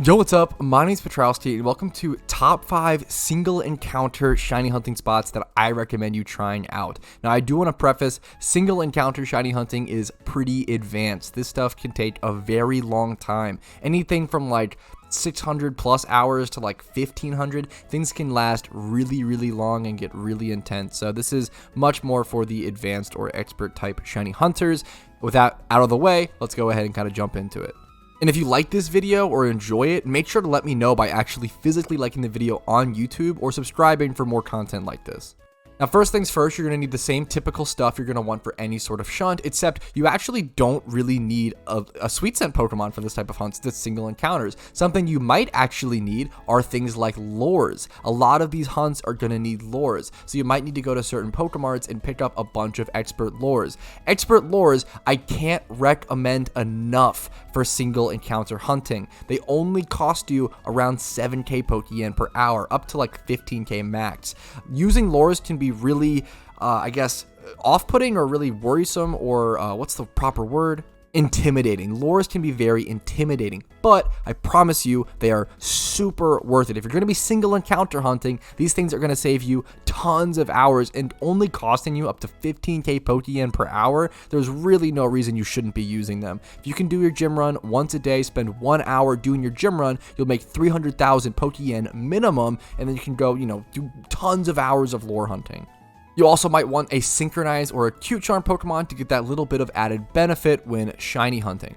Yo, what's up? My name's Patrouski, and welcome to top 5 single encounter shiny hunting spots that I recommend you trying out. Now, I do want to preface, single encounter shiny hunting is pretty advanced. This stuff can take a very long time. Anything from like 600 plus hours to like 1500. Things can last really long and get really intense. So this is much more for the advanced or expert type shiny hunters. With that out of the way, let's go ahead and kind of jump into it. And if you like this video or enjoy it, make sure to let me know by actually physically liking the video on YouTube or subscribing for more content like this. Now, first things first, you're going to need the same typical stuff you're going to want for any sort of shunt, except you actually don't really need a sweet scent Pokemon for this type of hunts that's single encounters. Something you might actually need are things like lures. A lot of these hunts are going to need lures, so you might need to go to certain Pokemarts and pick up a bunch of expert lures. Expert lures, I can't recommend enough for single encounter hunting. They only cost you around 7k Pokeyen per hour, up to like 15k max. Using lures can be really, I guess, off-putting or really worrisome, or what's the proper word? Intimidating. Lures can be very intimidating, but I promise you they are super worth it. If you're going to be single encounter hunting, these things are going to save you tons of hours and only costing you up to 15k Pokeyen per hour. There's really no reason you shouldn't be using them. If you can do your gym run once a day, spend 1 hour doing your gym run, you'll make 300,000 Pokeyen minimum, and then you can go, do tons of hours of lure hunting. You also might want a synchronized or a cute charm Pokemon to get that little bit of added benefit when shiny hunting.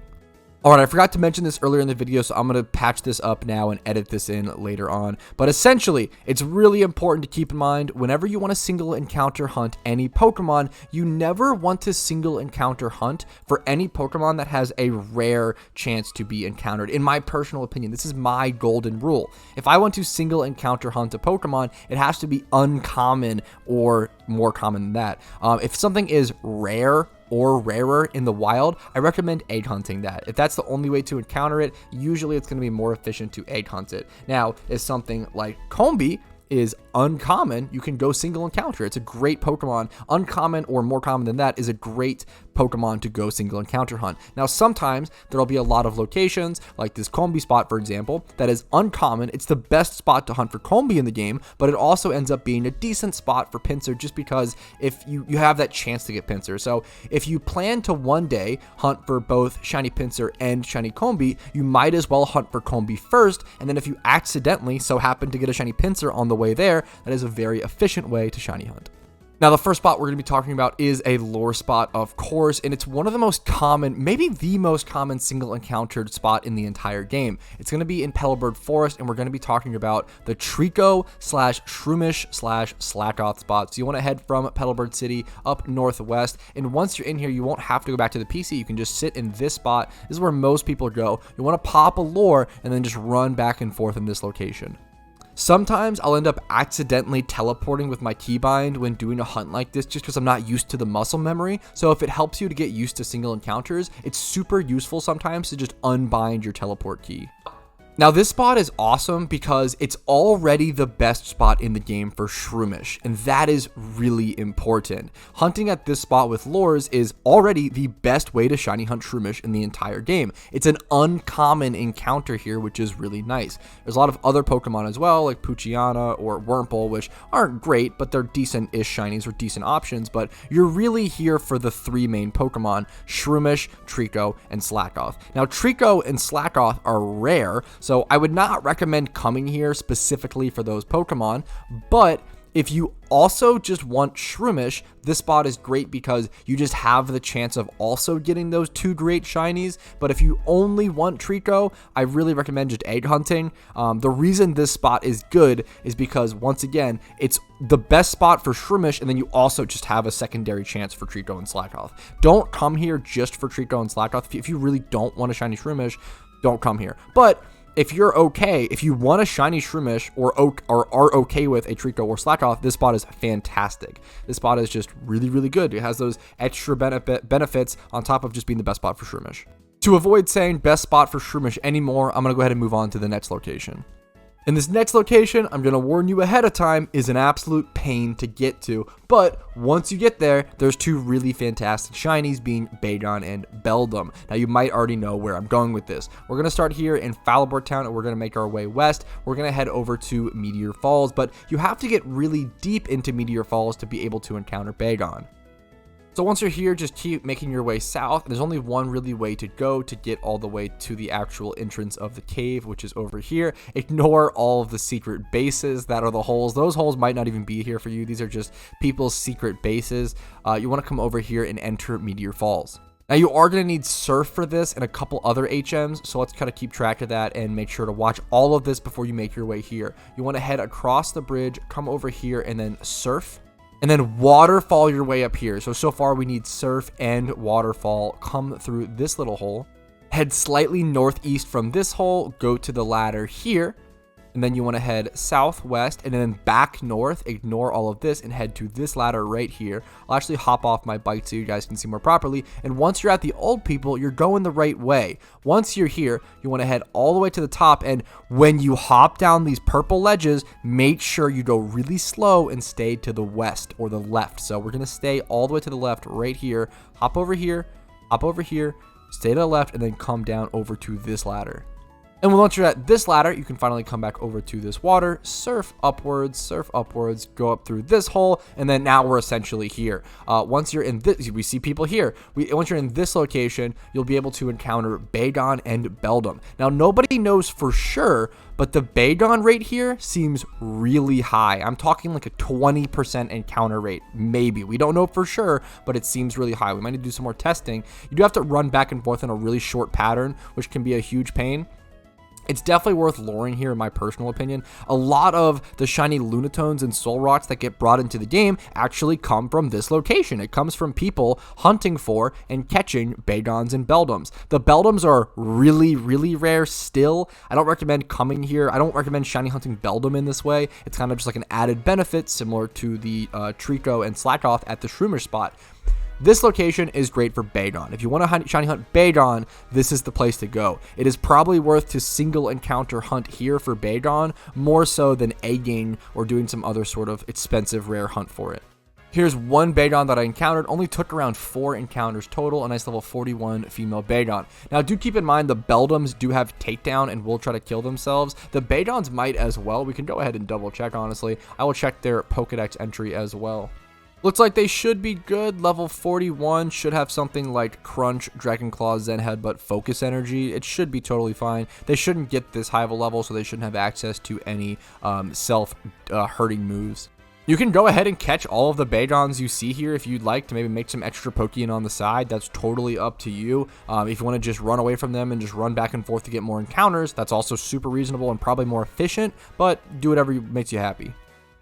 Alright, I forgot to mention this earlier in the video, so I'm going to patch this up now and edit this in later on. But essentially, it's really important to keep in mind, whenever you want to single encounter hunt any Pokemon, you never want to single encounter hunt for any Pokemon that has a rare chance to be encountered. In my personal opinion, this is my golden rule. If I want to single encounter hunt a Pokemon, it has to be uncommon or more common than that. If something is rare or rarer in the wild, I recommend egg hunting that. If that's the only way to encounter it, usually it's going to be more efficient to egg hunt it. Now, if something like Combee is uncommon, you can go single encounter. It's a great Pokemon. Uncommon or more common than that is a great Pokemon to go single encounter hunt. Now, sometimes there'll be a lot of locations, like this Combee spot, for example, that is uncommon. It's the best spot to hunt for Combee in the game, but it also ends up being a decent spot for Pinsir, just because if you have that chance to get Pinsir. So if you plan to one day hunt for both shiny Pinsir and shiny Combee, you might as well hunt for Combee first, and then if you accidentally so happen to get a shiny Pinsir on the way there, that is a very efficient way to shiny hunt. Now, the first spot we're going to be talking about is a lure spot, of course, and it's one of the most common, maybe the most common single encountered spot in the entire game. It's going to be in Pelibird Forest, and we're going to be talking about the Treecko / Shroomish / Slakoth spot. So you want to head from Pelibird City up northwest, and once you're in here, you won't have to go back to the PC. You can just sit in this spot. This is where most people go. You want to pop a lure and then just run back and forth in this location. Sometimes I'll end up accidentally teleporting with my keybind when doing a hunt like this, just because I'm not used to the muscle memory. So if it helps you to get used to single encounters, it's super useful sometimes to just unbind your teleport key. Now, this spot is awesome because it's already the best spot in the game for Shroomish, and that is really important. Hunting at this spot with lures is already the best way to shiny hunt Shroomish in the entire game. It's an uncommon encounter here, which is really nice. There's a lot of other Pokemon as well, like Poochyena or Wurmple, which aren't great, but they're decent-ish shinies or decent options. But you're really here for the three main Pokemon: Shroomish, Treecko, and Slakoth. Now, Treecko and Slakoth are rare, so I would not recommend coming here specifically for those Pokemon, but if you also just want Shroomish, this spot is great because you just have the chance of also getting those two great shinies. But if you only want Treecko, I really recommend just egg hunting. The reason this spot is good is because, once again, it's the best spot for Shroomish, and then you also just have a secondary chance for Treecko and Slakoth. Don't come here just for Treecko and Slakoth. If you really don't want a shiny Shroomish, don't come here. But if you're okay, if you want a shiny Shroomish or are okay with a Treecko or Slakoth, this spot is fantastic. This spot is just really good. It has those extra benefits on top of just being the best spot for Shroomish. To avoid saying best spot for Shroomish anymore, I'm going to go ahead and move on to the next location. And this next location, I'm going to warn you ahead of time, is an absolute pain to get to. But once you get there, there's two really fantastic shinies being Bagon and Beldum. Now, you might already know where I'm going with this. We're going to start here in Falibor Town, and we're going to make our way west. We're going to head over to Meteor Falls, but you have to get really deep into Meteor Falls to be able to encounter Bagon. So once you're here, just keep making your way south. There's only one really way to go to get all the way to the actual entrance of the cave, which is over here. Ignore all of the secret bases that are the holes. Those holes might not even be here for you. These are just people's secret bases. You want to come over here and enter Meteor Falls. Now, you are going to need Surf for this and a couple other HMs, so let's kind of keep track of that and make sure to watch all of this before you make your way here. You want to head across the bridge, come over here, and then Surf. And then waterfall your way up here. So far we need Surf and waterfall. Come through this little hole. Head slightly northeast from this hole. Go to the ladder here. And then you want to head southwest and then back north. Ignore all of this and head to this ladder right here. I'll actually hop off my bike so you guys can see more properly. And once you're at the old people, you're going the right way. Once you're here, you want to head all the way to the top. And when you hop down these purple ledges, make sure you go really slow and stay to the west or the left. So we're going to stay all the way to the left right here. Hop over here, stay to the left, and then come down over to this ladder. And once you're at this ladder, you can finally come back over to this water, surf upwards, go up through this hole, and then now we're essentially here. Once you're in this, we see people here. Once you're in this location, you'll be able to encounter Bagon and Beldum. Now, nobody knows for sure, but the Bagon rate here seems really high. I'm talking like a 20% encounter rate, maybe. We don't know for sure, but it seems really high. We might need to do some more testing. You do have to run back and forth in a really short pattern, which can be a huge pain. It's definitely worth luring here, in my personal opinion. A lot of the shiny Lunatones and Soul Rocks that get brought into the game actually come from this location. It comes from people hunting for and catching Bagons and Beldums. The Beldums are really, really rare still. I don't recommend coming here. I don't recommend shiny hunting Beldum in this way. It's kind of just like an added benefit, similar to the Treecko and Slakoth at the Shroomish spot. This location is great for Bagon. If you want to shiny hunt Bagon, this is the place to go. It is probably worth to single encounter hunt here for Bagon, more so than egging or doing some other sort of expensive rare hunt for it. Here's one Bagon that I encountered. Only took around 4 encounters total. A nice level 41 female Bagon. Now, do keep in mind the Beldums do have takedown and will try to kill themselves. The Bagons might as well. We can go ahead and double check, honestly. I will check their Pokedex entry as well. Looks like they should be good. Level 41 should have something like Crunch, Dragon Claw, Zen Headbutt, Focus Energy. It should be totally fine. They shouldn't get this high of a level, so they shouldn't have access to any self-hurting moves. You can go ahead and catch all of the Bagons you see here if you'd like to maybe make some extra Pokeyen on the side. That's totally up to you. If you want to just run away from them and just run back and forth to get more encounters, that's also super reasonable and probably more efficient, but do whatever makes you happy.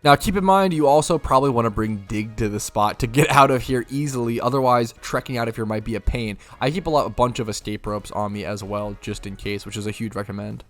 Now, keep in mind, you also probably want to bring Dig to the spot to get out of here easily. Otherwise, trekking out of here might be a pain. I keep a bunch of escape ropes on me as well, just in case, which is a huge recommend.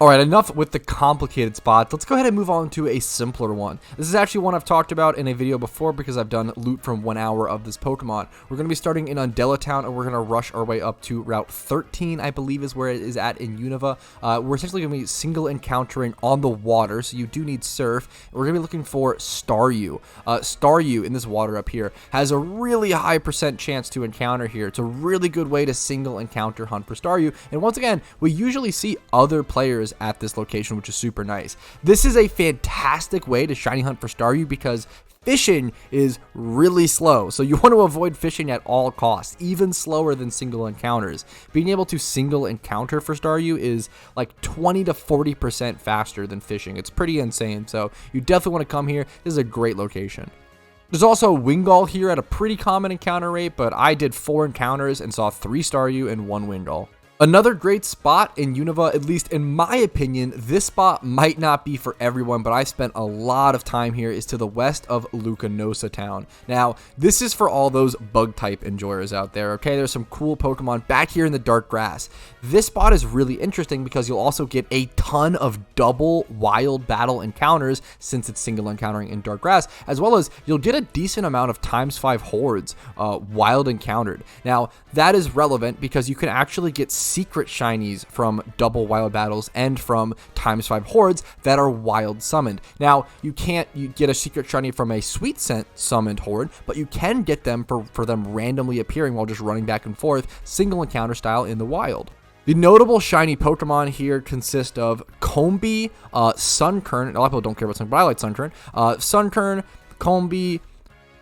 Alright, enough with the complicated spots. Let's go ahead and move on to a simpler one. This is actually one I've talked about in a video before because I've done loot from 1 hour of this Pokemon. We're going to be starting in Undella Town and we're going to rush our way up to Route 13, I believe is where it is at in Unova. We're essentially going to be single encountering on the water, so you do need Surf. We're going to be looking for Staryu. Staryu in this water up here has a really high % chance to encounter here. It's a really good way to single encounter hunt for Staryu. And once again, we usually see other players at this location, which is super nice. This is a fantastic way to shiny hunt for Staryu because fishing is really slow, so you want to avoid fishing at all costs, even slower than single encounters. Being able to single encounter for Staryu is like 20 to 40% faster than fishing. It's pretty insane, so you definitely want to come here. This is a great location. There's also Wingull here at a pretty common encounter rate, but I did 4 encounters and saw 3 Staryu and 1 Wingull. Another great spot in Unova, at least in my opinion, this spot might not be for everyone, but I spent a lot of time here, is to the west of Lucanosa Town. Now, this is for all those bug type enjoyers out there, okay? There's some cool Pokemon back here in the dark grass. This spot is really interesting because you'll also get a ton of double wild battle encounters since it's single encountering in dark grass, as well as you'll get a decent amount of ×5 hordes wild encountered. Now, that is relevant because you can actually get secret shinies from double wild battles and from ×5 hordes that are wild summoned. Now, you get a secret shiny from a sweet scent summoned horde, but you can get them for them randomly appearing while just running back and forth, single encounter style in the wild. The notable shiny Pokemon here consist of Combee, Sunkern. A lot of people don't care about Sunkern, but I like Sunkern. Sunkern, Combee,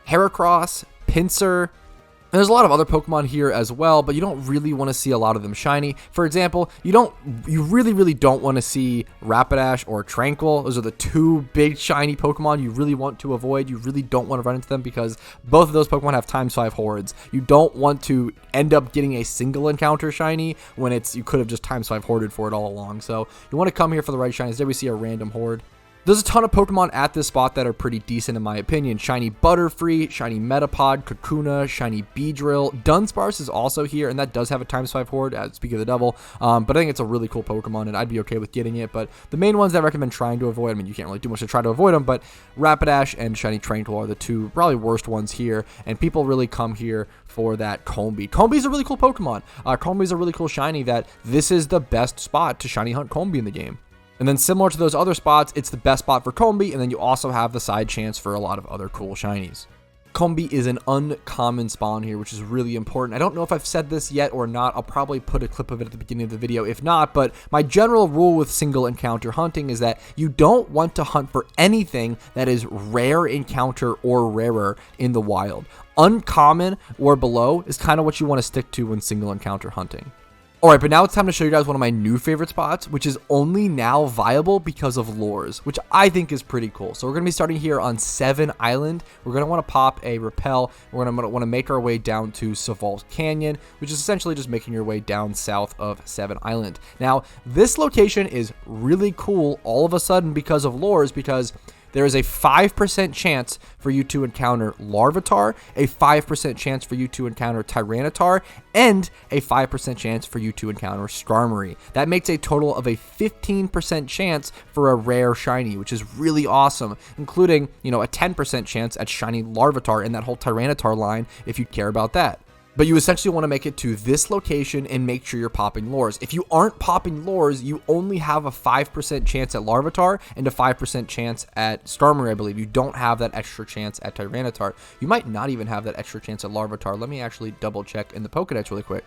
Heracross, Pinsir. And there's a lot of other Pokemon here as well, but you don't really want to see a lot of them shiny. For example, you really don't want to see Rapidash or Tranquil. Those are the two big shiny Pokemon you really want to avoid. You really don't want to run into them because both of those Pokemon have ×5 hordes. You don't want to end up getting a single encounter shiny when you could have just ×5 horded for it all along. So you want to come here for the right shinies. There we see a random horde. There's a ton of Pokemon at this spot that are pretty decent in my opinion. Shiny Butterfree, Shiny Metapod, Kakuna, Shiny Beedrill. Dunsparce is also here, and that does have a ×5 horde, speak of the devil. But I think it's a really cool Pokemon, and I'd be okay with getting it. But the main ones that I recommend trying to avoid, I mean, you can't really do much to try to avoid them, but Rapidash and Shiny Tranquil are the two probably worst ones here, and people really come here for that Combee. Combee's a really cool Pokemon. Combee's a really cool shiny that this is the best spot to shiny hunt Combee in the game. And then similar to those other spots, it's the best spot for Combee, and then you also have the side chance for a lot of other cool shinies. Combee is an uncommon spawn here, which is really important. I don't know if I've said this yet or not. I'll probably put a clip of it at the beginning of the video if not, but my general rule with single encounter hunting is that you don't want to hunt for anything that is rare encounter or rarer in the wild. Uncommon or below is kind of what you want to stick to when single encounter hunting. Alright, but now it's time to show you guys one of my new favorite spots, which is only now viable because of lures, which I think is pretty cool. So we're going to be starting here on 7 Island. We're going to want to pop a Repel. We're going to want to make our way down to Saval's Canyon, which is essentially just making your way down south of 7 Island. Now, this location is really cool all of a sudden because of lures, because there is a 5% chance for you to encounter Larvitar, a 5% chance for you to encounter Tyranitar, and a 5% chance for you to encounter Skarmory. That makes a total of a 15% chance for a rare shiny, which is really awesome, including, a 10% chance at shiny Larvitar in that whole Tyranitar line if you care about that. But you essentially want to make it to this location and make sure you're popping lures. If you aren't popping lures, you only have a 5% chance at Larvitar and a 5% chance at Skarmory, I believe. You don't have that extra chance at Tyranitar. You might not even have that extra chance at Larvitar. Let me actually double check in the Pokedex really quick.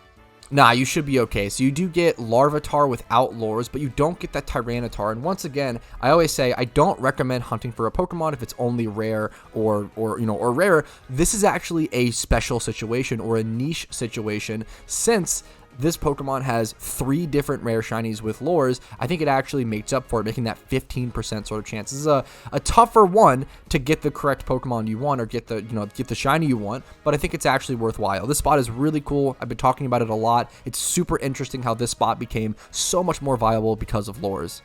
Nah, you should be okay. So you do get Larvitar without lures, but you don't get that Tyranitar. And once again, I always say I don't recommend hunting for a Pokemon if it's only rare or rarer. This is actually a special situation or a niche situation, since this Pokemon has 3 different rare shinies with lures. I think it actually makes up for it, making that 15% sort of chance. This is a tougher one to get the correct Pokemon you want or get the shiny you want, but I think it's actually worthwhile. This spot is really cool. I've been talking about it a lot. It's super interesting how this spot became so much more viable because of lures.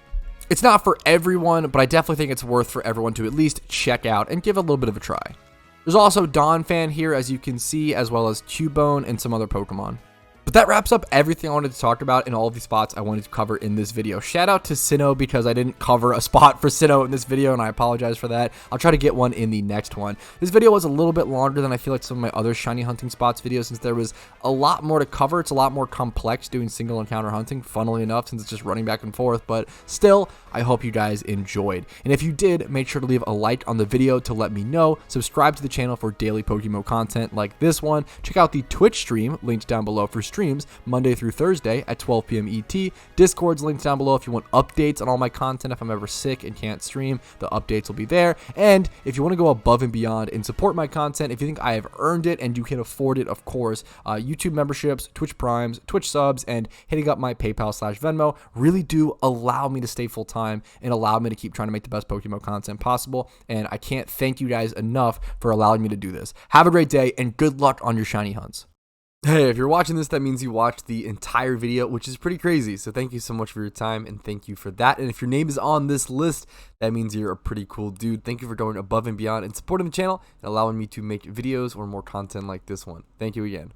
It's not for everyone, but I definitely think it's worth for everyone to at least check out and give it a little bit of a try. There's also Donphan here, as you can see, as well as Cubone and some other Pokemon. But that wraps up everything I wanted to talk about in all of these spots I wanted to cover in this video. Shout out to Sinnoh because I didn't cover a spot for Sinnoh in this video, and I apologize for that. I'll try to get one in the next one. This video was a little bit longer than I feel like some of my other shiny hunting spots videos, since there was a lot more to cover. It's a lot more complex doing single encounter hunting, funnily enough, since it's just running back and forth. But still, I hope you guys enjoyed. And if you did, make sure to leave a like on the video to let me know. Subscribe to the channel for daily PokeMMO content like this one. Check out the Twitch stream, linked down below, for streams Monday through Thursday at 12 p.m. ET. Discord's linked down below if you want updates on all my content. If I'm ever sick and can't stream, the updates will be there. And if you want to go above and beyond and support my content, if you think I have earned it and you can afford it, of course, YouTube memberships, Twitch Primes, Twitch subs, and hitting up my PayPal/Venmo really do allow me to stay full-time and allow me to keep trying to make the best PokeMMO content possible. And I can't thank you guys enough for allowing me to do this. Have a great day and good luck on your shiny hunts. Hey, if you're watching this, that means you watched the entire video, which is pretty crazy. So thank you so much for your time, and thank you for that. And if your name is on this list, that means you're a pretty cool dude. Thank you for going above and beyond and supporting the channel and allowing me to make videos or more content like this one. Thank you again.